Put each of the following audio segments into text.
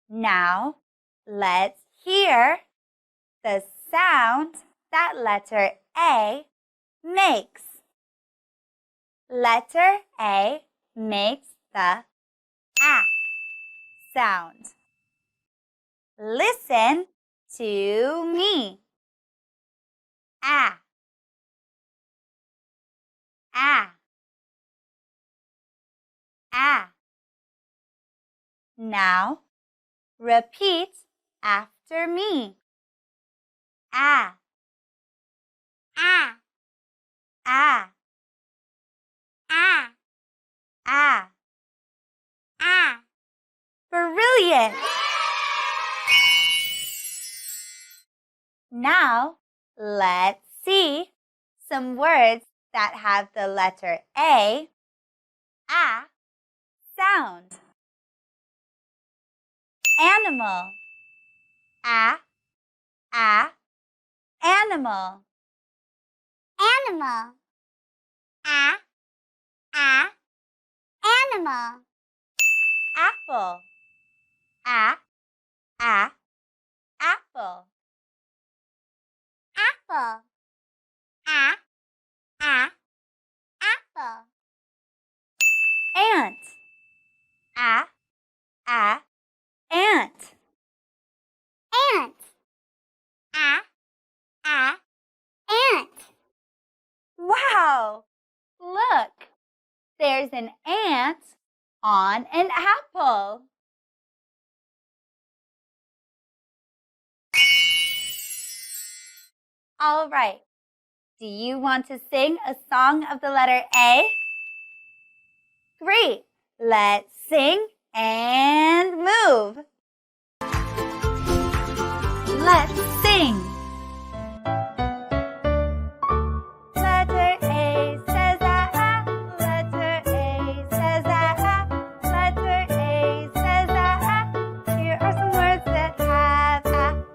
Now, let's hear the sound that letter A makes. Letter A makes the A sound. Listen to me. A, A, A. Now, repeat after me. A, A, A, A, A, A. Brilliant! Now, let's see some words that have the letter A sound. Animal. A, animal. Animal. Animal. Apple. A, apple. Apple. Apple. Ant. A, ant. Ant. Ant. Wow! Look, there's an ant on an apple. All right. Do you want to sing a song of the letter A? Great. Let's sing and move. Let's sing. Letter A says ah. Letter A says ah. Letter A says ah. Here are some words that have ant,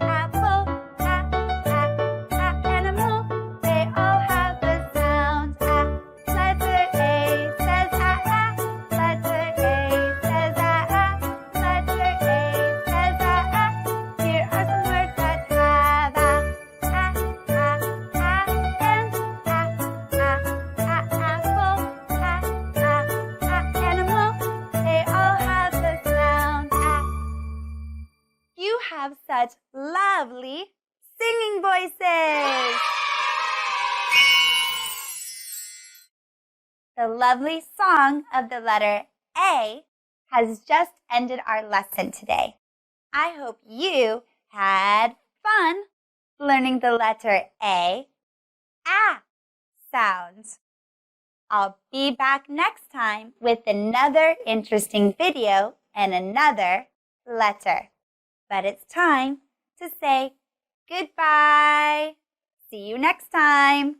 apple, animal. They all have the sound ah. Letter A says ah. Letter A says ah. Letter A says ah. Here are some words that have apple, animal. They all have the sound You have such lovely singing voices. The lovely song of the letter A has just ended our lesson today. I hope you had fun learning the letter A sound. I'll be back next time with another interesting video and another letter. But it's time to say goodbye. See you next time.